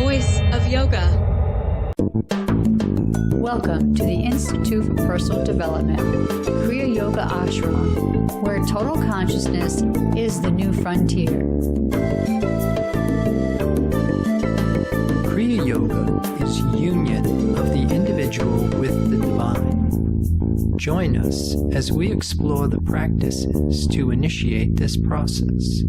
Voice of Yoga. Welcome to the Institute for Personal Development, Kriya Yoga Ashram, where total consciousness is the new frontier. Kriya Yoga is union of the individual with the divine. Join us as we explore the practices to initiate this process.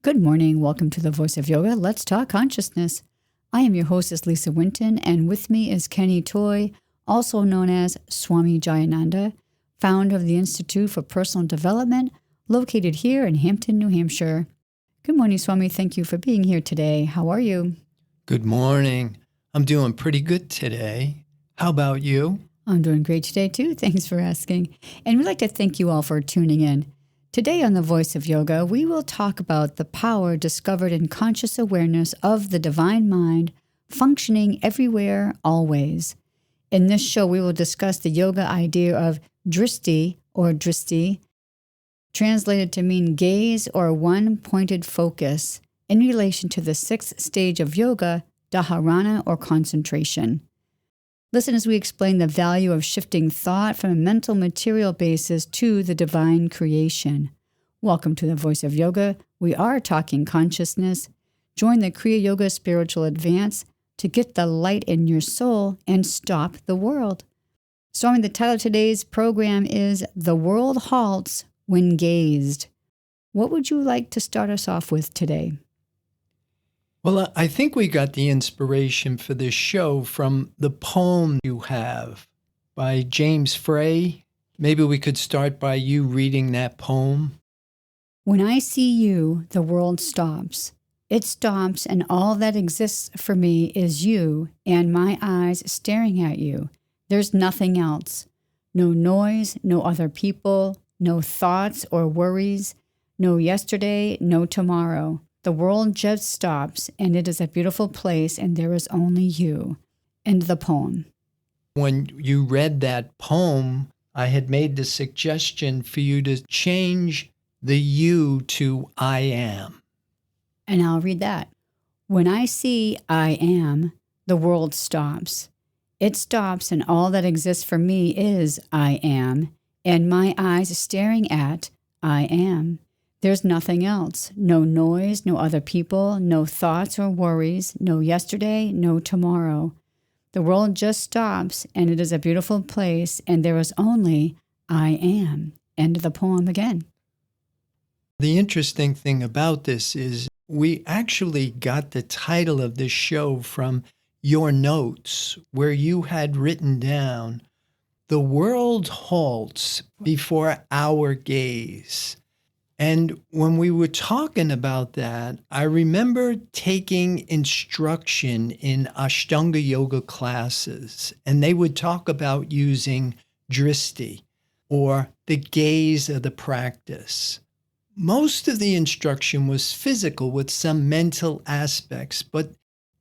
Good morning. Welcome to the Voice of Yoga. Let's talk consciousness. I am your hostess, Lisa Winton, and with me is Kenny Toy, also known as Swami Jayananda, founder of the Institute for Personal Development, located here in Hampton, New Hampshire. Good morning, Swami. Thank you for being here today. How are you? Good morning. I'm doing pretty good today. How about you? I'm doing great today, too. Thanks for asking. And we'd like to thank you all for tuning in. Today on The Voice of Yoga, we will talk about the power discovered in conscious awareness of the divine mind functioning everywhere, always. In this show, we will discuss the yoga idea of dristi or dristi, translated to mean gaze or one-pointed focus, in relation to the sixth stage of yoga, dharana or concentration. Listen as we explain the value of shifting thought from a mental material basis to the divine creation. Welcome to the Voice of Yoga. We are talking consciousness. Join the Kriya Yoga Spiritual Advance to get the light in your soul and stop the world. Swami, the title of today's program is The World Halts When Gazed. What would you like to start us off with today? Well, I think we got the inspiration for this show from the poem you have by James Frey. Maybe we could start by you reading that poem. When I see you, the world stops. It stops, and all that exists for me is you and my eyes staring at you. There's nothing else. No noise, no other people, no thoughts or worries, no yesterday, no tomorrow. The world just stops, and it is a beautiful place, and there is only you. End of the poem. When you read that poem, I had made the suggestion for you to change the you to I am. And I'll read that. When I see I am, the world stops. It stops, and all that exists for me is I am, and my eyes staring at I am. There's nothing else. No noise, no other people, no thoughts or worries, no yesterday, no tomorrow. The world just stops, and it is a beautiful place, and there is only I am. End of the poem again. The interesting thing about this is we actually got the title of this show from your notes, where you had written down, "The world halts before our gaze." And when we were talking about that, I remember taking instruction in Ashtanga yoga classes, and they would talk about using dristi, or the gaze of the practice. Most of the instruction was physical with some mental aspects, but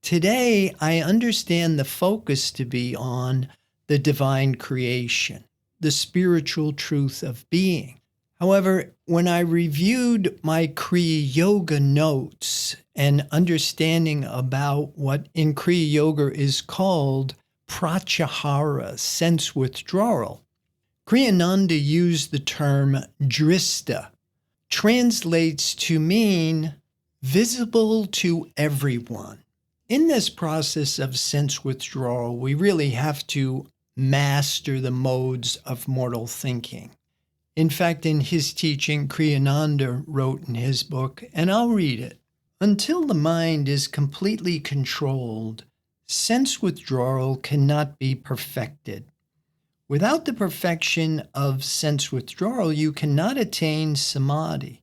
today I understand the focus to be on the divine creation, the spiritual truth of being. However, when I reviewed my Kriya Yoga notes and understanding about what in Kriya Yoga is called pratyahara, sense withdrawal, Kriyananda used the term drista, translates to mean visible to everyone. In this process of sense withdrawal, we really have to master the modes of mortal thinking. In fact, in his teaching, Kriyananda wrote in his book, and I'll read it, "Until the mind is completely controlled, sense withdrawal cannot be perfected. Without the perfection of sense withdrawal, you cannot attain samadhi.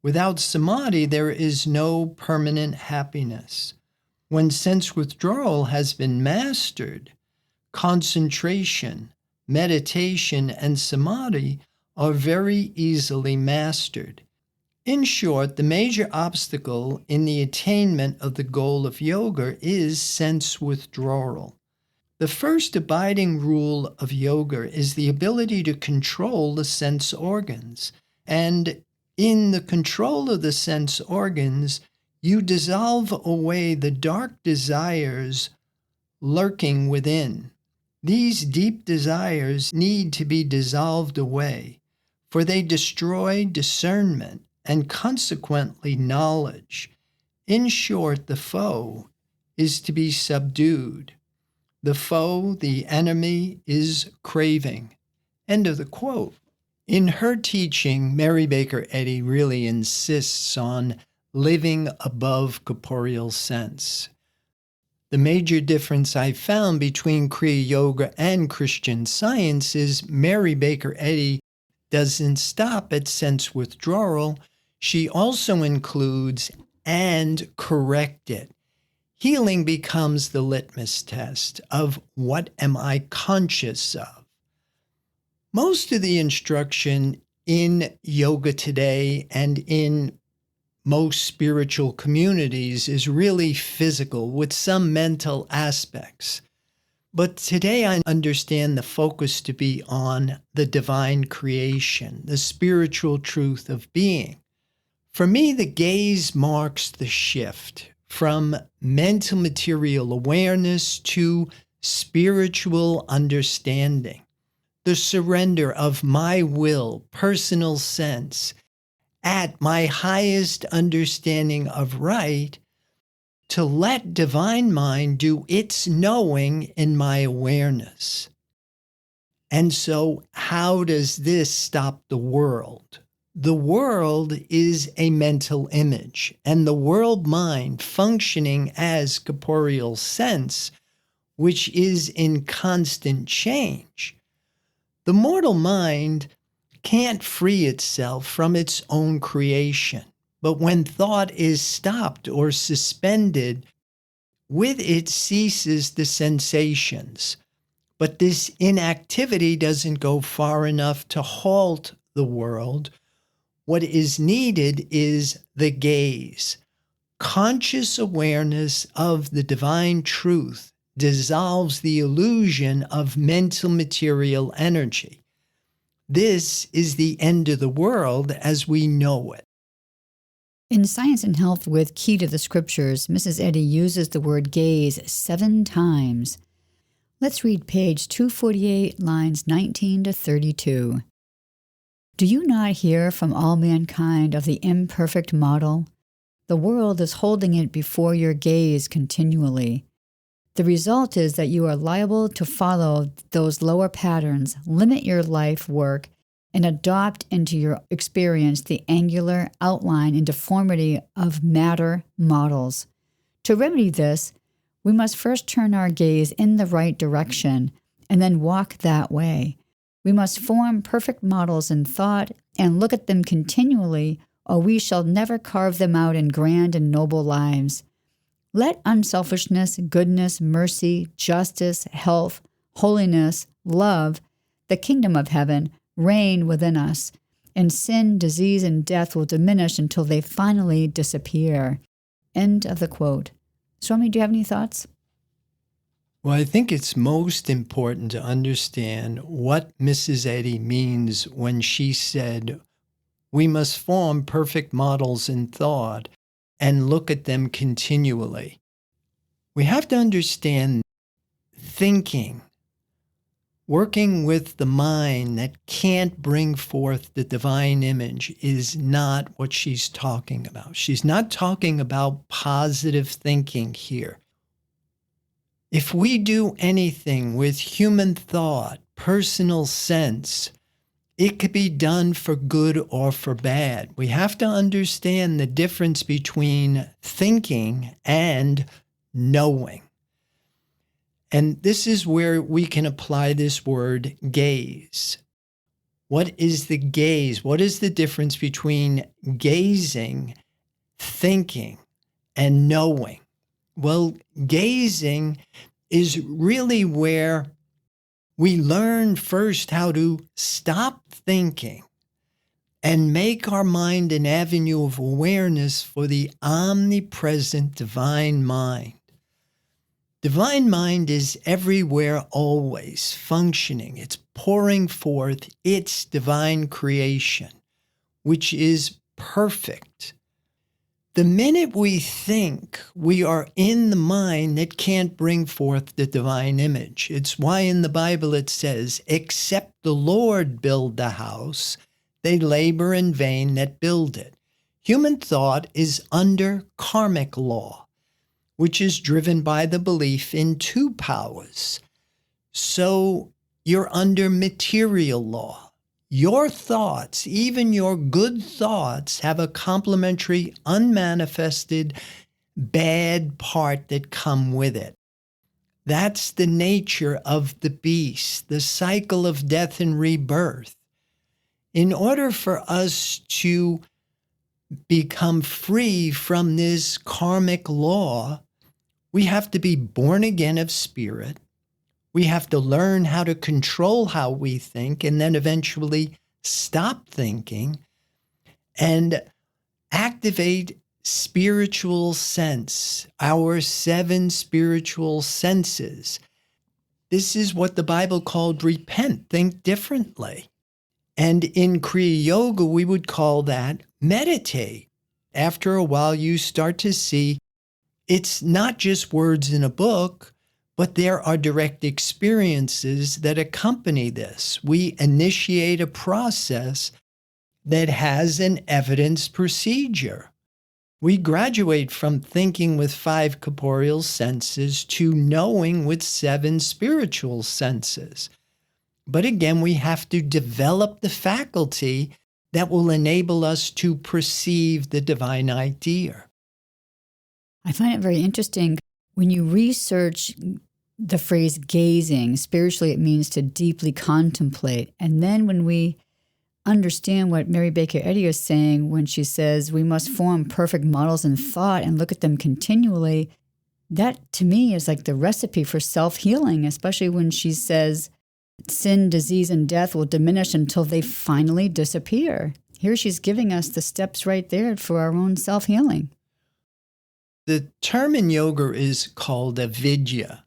Without samadhi, there is no permanent happiness. When sense withdrawal has been mastered, concentration, meditation, and samadhi are very easily mastered. In short, the major obstacle in the attainment of the goal of yoga is sense withdrawal. The first abiding rule of yoga is the ability to control the sense organs, and in the control of the sense organs, you dissolve away the dark desires lurking within. These deep desires need to be dissolved away, for they destroy discernment and consequently knowledge. In short, the foe is to be subdued. The foe, the enemy, is craving. End of the quote. In her teaching, Mary Baker Eddy really insists on living above corporeal sense. The major difference I found between Kriya Yoga and Christian Science is Mary Baker Eddy doesn't stop at sense withdrawal. She also includes and correct it. Healing becomes the litmus test of what am I conscious of. Most of the instruction in yoga today and in most spiritual communities is really physical with some mental aspects. But today I understand the focus to be on the divine creation, the spiritual truth of being. For me, the gaze marks the shift from mental material awareness to spiritual understanding, the surrender of my will, personal sense, at my highest understanding of right, to let divine mind do its knowing in my awareness. And so, how does this stop the world? The world is a mental image, and the world mind functioning as corporeal sense, which is in constant change. The mortal mind can't free itself from its own creation. But when thought is stopped or suspended, with it ceases the sensations. But this inactivity doesn't go far enough to halt the world. What is needed is the gaze. Conscious awareness of the divine truth dissolves the illusion of mental material energy. This is the end of the world as we know it. In Science and Health with Key to the Scriptures, Mrs. Eddy uses the word gaze 7 times. Let's read page 248, lines 19 to 32. Do you not hear from all mankind of the imperfect model? The world is holding it before your gaze continually. The result is that you are liable to follow those lower patterns, limit your life work, and adopt into your experience the angular outline and deformity of matter models. To remedy this, we must first turn our gaze in the right direction and then walk that way. We must form perfect models in thought and look at them continually, or we shall never carve them out in grand and noble lives. Let unselfishness, goodness, mercy, justice, health, holiness, love, the kingdom of heaven, reign within us, and sin, disease, and death will diminish until they finally disappear. End of the quote. Swami, do you have any thoughts? Well, I think it's most important to understand what Mrs. Eddy means when she said, we must form perfect models in thought and look at them continually. We have to understand thinking, working with the mind that can't bring forth the divine image is not what she's talking about. She's not talking about positive thinking here. If we do anything with human thought, personal sense, it could be done for good or for bad. We have to understand the difference between thinking and knowing. And this is where we can apply this word gaze. What is the gaze? What is the difference between gazing, thinking, and knowing? Well, gazing is really where we learn first how to stop thinking and make our mind an avenue of awareness for the omnipresent divine mind. Divine mind is everywhere, always functioning. It's pouring forth its divine creation, which is perfect. The minute we think, we are in the mind that can't bring forth the divine image. It's why in the Bible it says, except the Lord build the house, they labor in vain that build it. Human thought is under karmic law, which is driven by the belief in two powers. So you're under material law. Your thoughts, even your good thoughts, have a complementary, unmanifested, bad part that come with it. That's the nature of the beast, the cycle of death and rebirth. In order for us to become free from this karmic law, we have to be born again of spirit. We have to learn how to control how we think and then eventually stop thinking and activate spiritual sense, our 7 spiritual senses. This is what the Bible called repent, think differently. And in Kriya Yoga, we would call that meditate. After a while, you start to see it's not just words in a book, but there are direct experiences that accompany this. We initiate a process that has an evidence procedure. We graduate from thinking with 5 corporeal senses to knowing with 7 spiritual senses. But again, we have to develop the faculty that will enable us to perceive the divine idea. I find it very interesting when you research the phrase gazing. Spiritually, it means to deeply contemplate. And then when we understand what Mary Baker Eddy is saying when she says we must form perfect models in thought and look at them continually, that to me is like the recipe for self-healing, especially when she says sin, disease, and death will diminish until they finally disappear. Here she's giving us the steps right there for our own self-healing. The term in yoga is called avidya.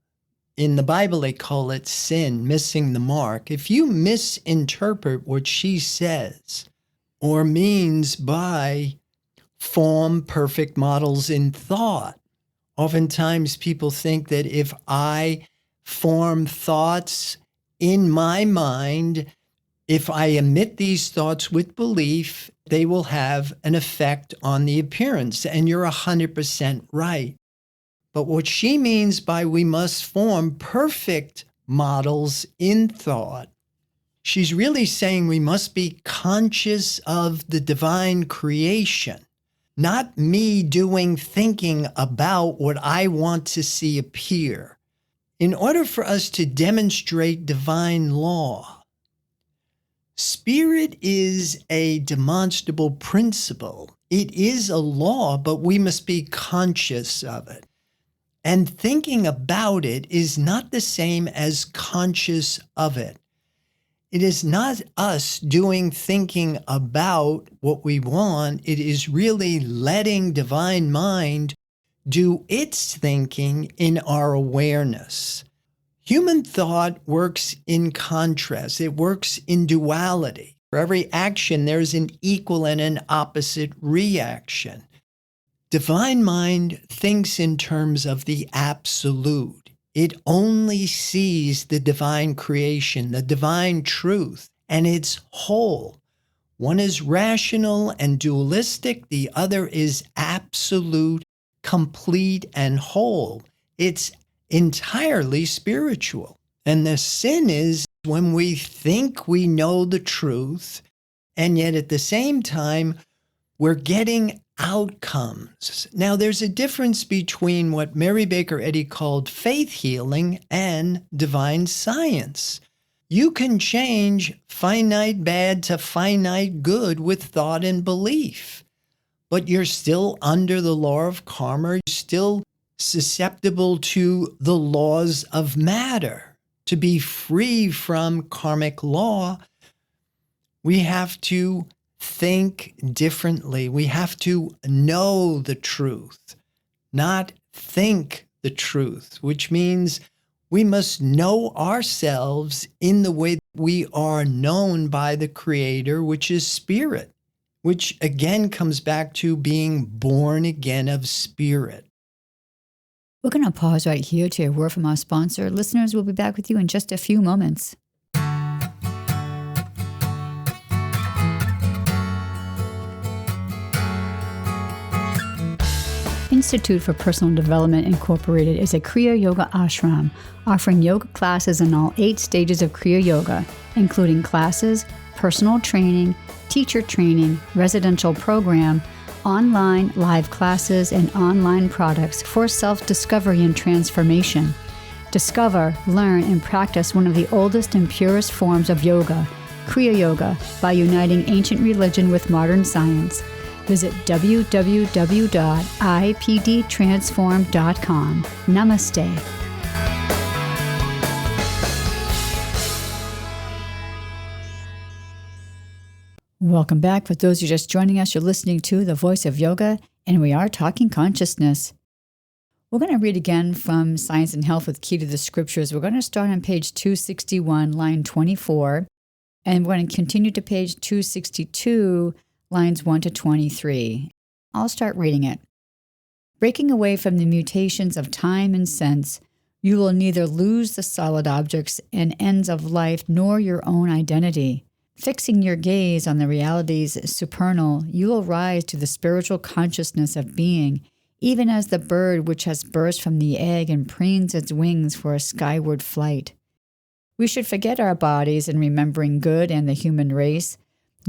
In the Bible, they call it sin, missing the mark. If you misinterpret what she says or means by form perfect models in thought, oftentimes people think that if I form thoughts in my mind, if I emit these thoughts with belief, they will have an effect on the appearance. And you're 100% right. But what she means by we must form perfect models in thought, she's really saying we must be conscious of the divine creation, not me thinking about what I want to see appear. In order for us to demonstrate divine law, spirit is a demonstrable principle. It is a law, but we must be conscious of it. And thinking about it is not the same as conscious of it. It is not us thinking about what we want. It is really letting divine mind do its thinking in our awareness. Human thought works in contrast. It works in duality. For every action, there's an equal and an opposite reaction. Divine mind thinks in terms of the absolute. It only sees the divine creation, the divine truth, and it's whole. One is rational and dualistic. The other is absolute, complete, and whole. It's entirely spiritual. And the sin is when we think we know the truth, and yet at the same time, we're getting outcomes. Now, there's a difference between what Mary Baker Eddy called faith healing and divine science. You can change finite bad to finite good with thought and belief, but you're still under the law of karma. You're still susceptible to the laws of matter. To be free from karmic law, we have to think differently. We have to know the truth, not think the truth, which means we must know ourselves in the way we are known by the Creator, which is spirit. which again comes back to being born again of spirit. We're going to pause right here to hear a word from our sponsor. Listeners, we'll be back with you in just a few moments. Institute for Personal Development Incorporated is a Kriya Yoga ashram offering yoga classes in all 8 stages of Kriya Yoga, including classes, personal training, teacher training, residential program, online live classes, and online products for self-discovery and transformation. Discover, learn, and practice one of the oldest and purest forms of yoga, Kriya Yoga, by uniting ancient religion with modern science. Visit www.ipdtransform.com. Namaste. Welcome back. For those who are just joining us, you're listening to The Voice of Yoga, and we are talking consciousness. We're going to read again from Science and Health with Key to the Scriptures. We're going to start on page 261, line 24, and we're going to continue to page 262, lines 1 to 23. I'll start reading it. Breaking away from the mutations of time and sense, you will neither lose the solid objects and ends of life nor your own identity. Fixing your gaze on the realities supernal, you will rise to the spiritual consciousness of being, even as the bird which has burst from the egg and preens its wings for a skyward flight. We should forget our bodies in remembering good and the human race.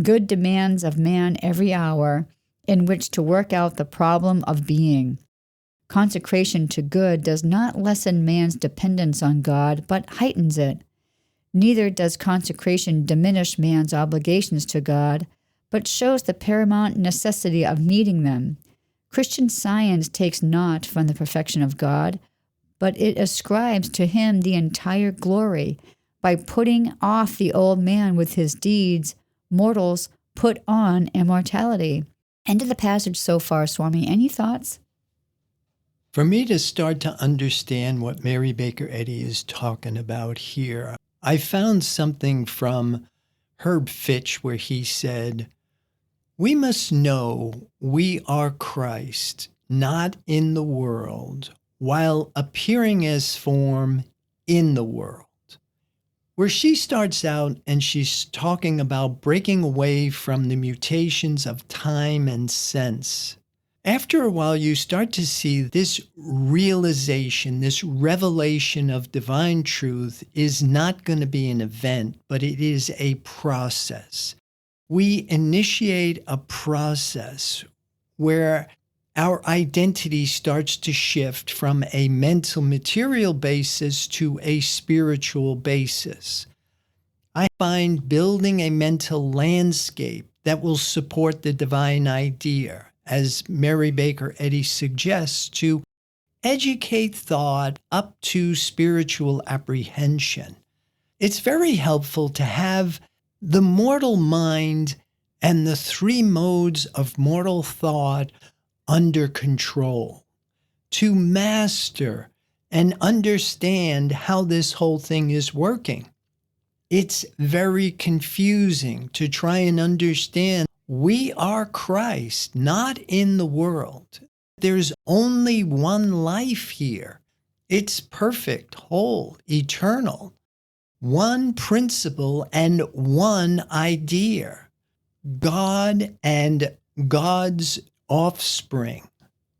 Good demands of man every hour in which to work out the problem of being. Consecration to good does not lessen man's dependence on God, but heightens it. Neither does consecration diminish man's obligations to God, but shows the paramount necessity of meeting them. Christian Science takes not from the perfection of God, but it ascribes to him the entire glory. By putting off the old man with his deeds, mortals put on immortality. End of the passage so far, Swami. Any thoughts? For me to start to understand what Mary Baker Eddy is talking about here, I found something from Herb Fitch where he said, "We must know we are Christ, not in the world, while appearing as form in the world." Where she starts out and she's talking about breaking away from the mutations of time and sense. After a while, you start to see this realization, this revelation of divine truth is not going to be an event, but it is a process. We initiate a process where our identity starts to shift from a mental material basis to a spiritual basis. I find building a mental landscape that will support the divine idea, as Mary Baker Eddy suggests, to educate thought up to spiritual apprehension. It's very helpful to have the mortal mind and the 3 modes of mortal thought under control, to master and understand how this whole thing is working. It's very confusing to try and understand we are Christ, not in the world. There's only one life here. It's perfect, whole, eternal. One principle and one idea. God and God's offspring.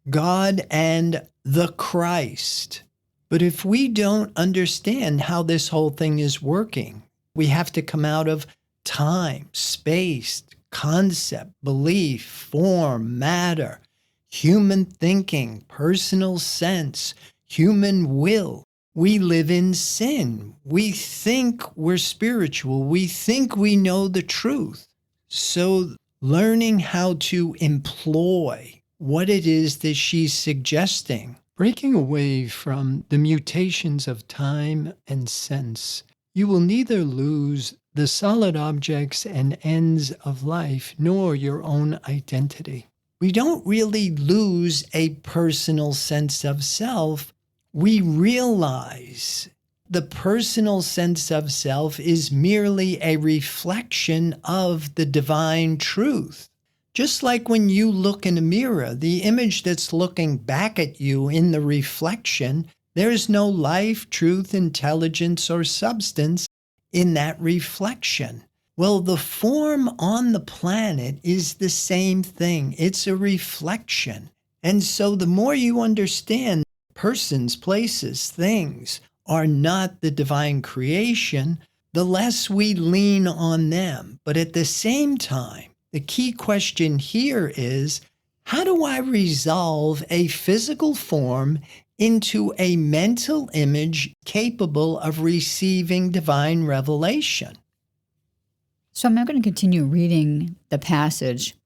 God and the Christ. But if we don't understand how this whole thing is working, we have to come out of time, space, concept, belief, form, matter, human thinking, personal sense, human will. We live in sin. We think we're spiritual. We think we know the truth. So learning how to employ what it is that she's suggesting, breaking away from the mutations of time and sense, you will neither lose the solid objects and ends of life, nor your own identity. We don't really lose a personal sense of self. We realize the personal sense of self is merely a reflection of the divine truth. Just like when you look in a mirror, the image that's looking back at you in the reflection, there is no life, truth, intelligence, or substance in that reflection. Well, the form on the planet is the same thing. It's a reflection. And so the more you understand persons, places, things are not the divine creation, the less we lean on them. But at the same time, the key question here is, how do I resolve a physical form into a mental image capable of receiving divine revelation? So I'm now going to continue reading the passage.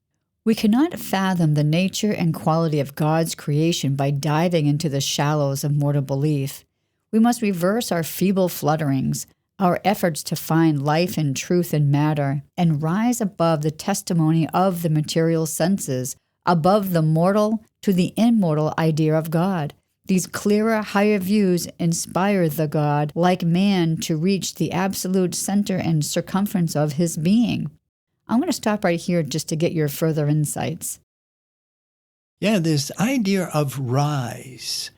We cannot fathom the nature and quality of God's creation by diving into the shallows of mortal belief. We must reverse our feeble flutterings, our efforts to find life and truth in matter, and rise above the testimony of the material senses, above the mortal to the immortal idea of God. These clearer, higher views inspire the God, like man, to reach the absolute center and circumference of his being. I'm going to stop right here just to get your further insights. Yeah, this idea of rise.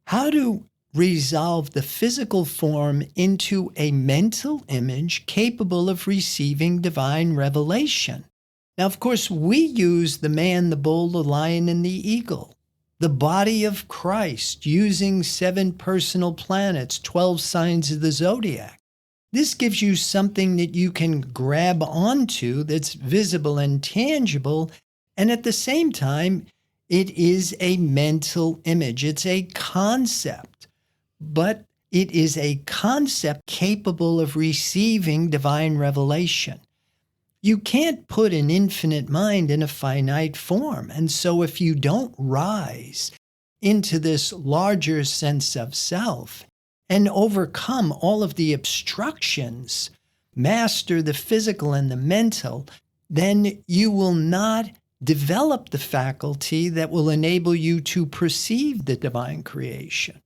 How to resolve the physical form into a mental image capable of receiving divine revelation. Now, of course, we use the man, the bull, the lion, and the eagle. The body of Christ, using 7 personal planets, 12 signs of the zodiac. This gives you something that you can grab onto that's visible and tangible, and at the same time, it is a mental image. It's a concept, but it is a concept capable of receiving divine revelation. You can't put an infinite mind in a finite form. And so if you don't rise into this larger sense of self and overcome all of the obstructions, master the physical and the mental, then you will not develop the faculty that will enable you to perceive the divine creation.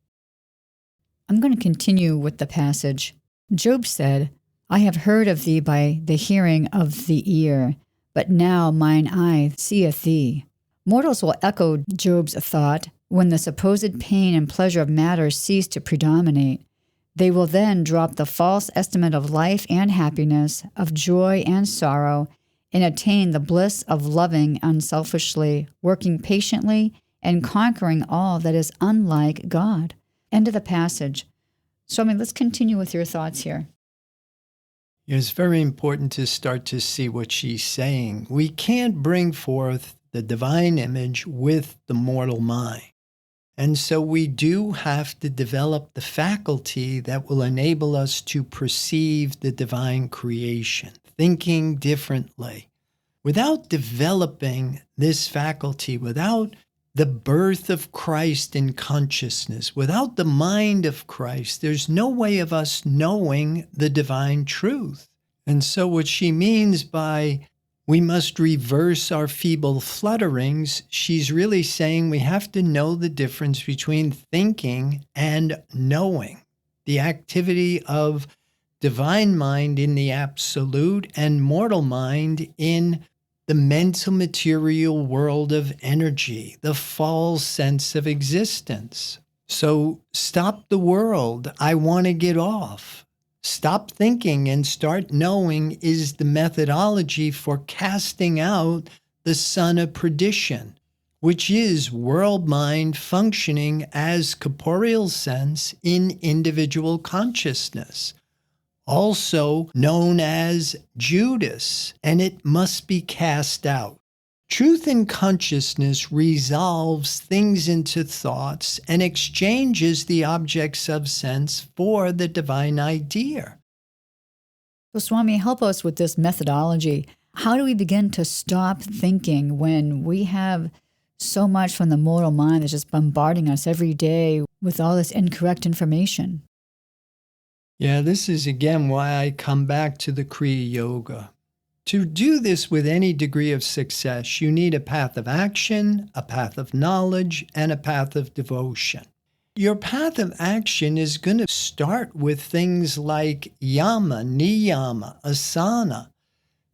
I'm going to continue with the passage. Job said, I have heard of thee by the hearing of the ear, but now mine eye seeth thee. Mortals will echo Job's thought when the supposed pain and pleasure of matter cease to predominate. They will then drop the false estimate of life and happiness, of joy and sorrow, and attain the bliss of loving unselfishly, working patiently, and conquering all that is unlike God. End of the passage. Swami, let's continue with your thoughts here. It's very important to start to see what she's saying. We can't bring forth the divine image with the mortal mind. And so we do have to develop the faculty that will enable us to perceive the divine creation, thinking differently. Without developing this faculty, without the birth of Christ in consciousness, without the mind of Christ, there's no way of us knowing the divine truth. And so what she means by we must reverse our feeble flutterings, she's really saying we have to know the difference between thinking and knowing. The activity of divine mind in the absolute and mortal mind in the mental material world of energy, the false sense of existence. So stop the world. I want to get off. Stop thinking and start knowing is the methodology for casting out the son of perdition, which is world mind functioning as corporeal sense in individual consciousness, also known as Judas, and it must be cast out. Truth in consciousness resolves things into thoughts and exchanges the objects of sense for the divine idea. So Swami, help us with this methodology. How do we begin to stop thinking when we have so much from the mortal mind that's just bombarding us every day with all this incorrect information? Yeah, this is again why I come back to the Kriya Yoga. To do this with any degree of success, you need a path of action, a path of knowledge, and a path of devotion. Your path of action is going to start with things like yama, niyama, asana,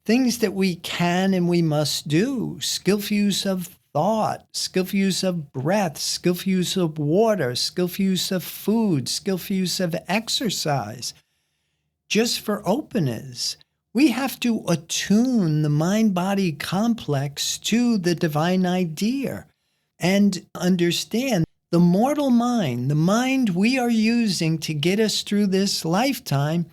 things that we can and we must do, skillful use of thought, skillful use of breath, skillful use of water, skillful use of food, skillful use of exercise, just for openness. We have to attune the mind-body complex to the divine idea and understand the mortal mind, the mind we are using to get us through this lifetime,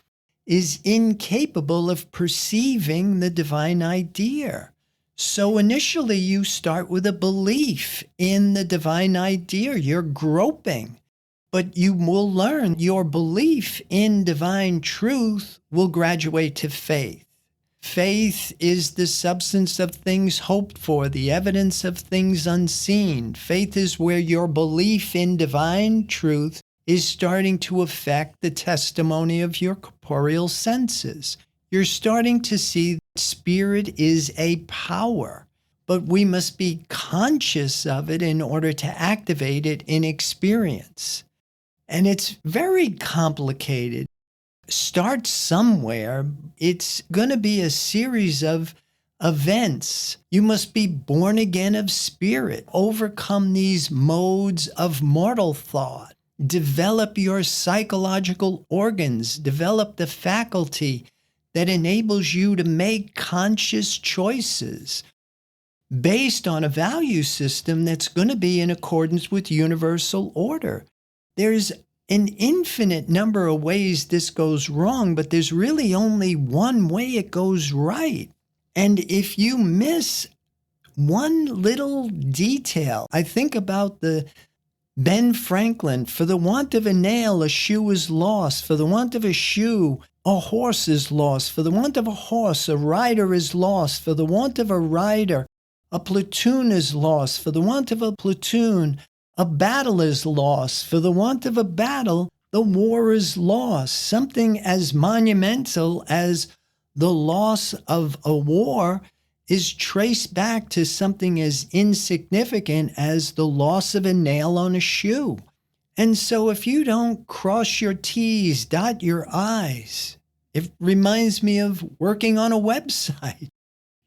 is incapable of perceiving the divine idea. So initially you start with a belief in the divine idea. You're groping, but you will learn your belief in divine truth will graduate to faith. Faith is the substance of things hoped for, the evidence of things unseen. Faith is where your belief in divine truth is starting to affect the testimony of your corporeal senses. You're starting to see spirit is a power, but we must be conscious of it in order to activate it in experience. And it's very complicated. Start somewhere. It's going to be a series of events. You must be born again of spirit, overcome these modes of mortal thought, develop your psychological organs, develop the faculty that enables you to make conscious choices based on a value system that's going to be in accordance with universal order. There's an infinite number of ways this goes wrong, but there's really only one way it goes right. And if you miss one little detail, I think about the Ben Franklin, for the want of a nail, a shoe is lost. For the want of a shoe, a horse is lost. For the want of a horse, a rider is lost. For the want of a rider, a platoon is lost. For the want of a platoon, a battle is lost. For the want of a battle, the war is lost. Something as monumental as the loss of a war is traced back to something as insignificant as the loss of a nail on a shoe. And so if you don't cross your T's, dot your I's, it reminds me of working on a website.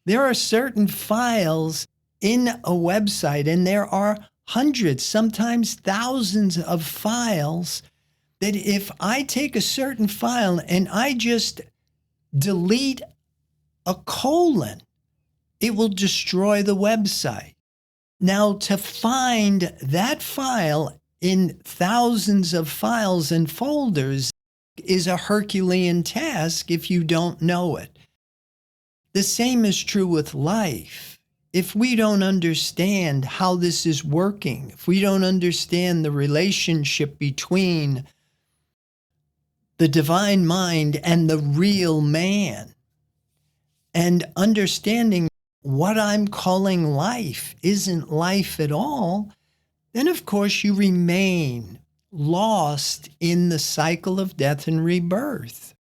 There are certain files in a website, and there are hundreds, sometimes thousands of files that if I take a certain file and I just delete a colon, it will destroy the website. Now, to find that file in thousands of files and folders is a Herculean task if you don't know it. The same is true with life. If we don't understand how this is working, if we don't understand the relationship between the divine mind and the real man, and understanding what I'm calling life isn't life at all, then of course you remain lost in the cycle of death and rebirth.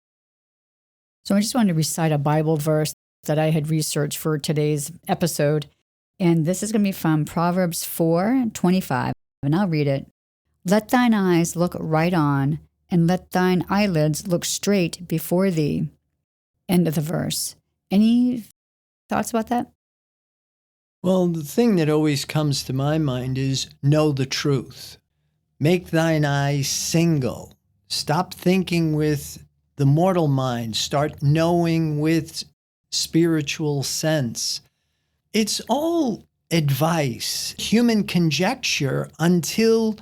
So I just wanted to recite a Bible verse that I had researched for today's episode. And this is going to be from Proverbs 4:25. And I'll read it. Let thine eyes look right on, and let thine eyelids look straight before thee. End of the verse. Any thoughts about that? Well, the thing that always comes to my mind is know the truth. Make thine eye single. Stop thinking with the mortal mind. Start knowing with spiritual sense. It's all advice, human conjecture, until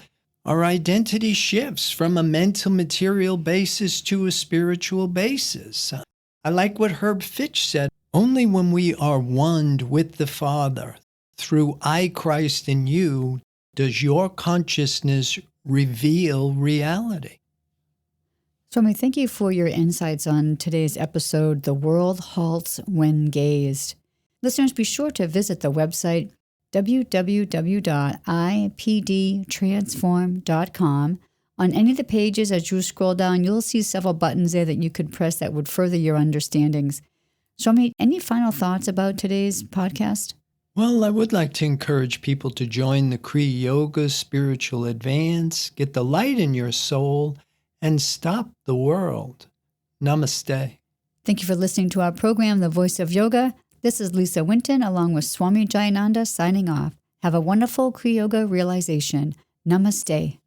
our identity shifts from a mental material basis to a spiritual basis. I like what Herb Fitch said. Only when we are one with the Father, through I, Christ in you, does your consciousness reveal reality. Swami, thank you for your insights on today's episode, The World Halts When Gazed. Listeners, be sure to visit the website www.ipdtransform.com. On any of the pages, as you scroll down, you'll see several buttons there that you could press that would further your understandings. Swami, any final thoughts about today's podcast? Well, I would like to encourage people to join the Kriya Yoga Spiritual Advance, get the light in your soul, and stop the world. Namaste. Thank you for listening to our program, The Voice of Yoga. This is Lisa Winton, along with Swami Jayananda, signing off. Have a wonderful Kriya Yoga realization. Namaste.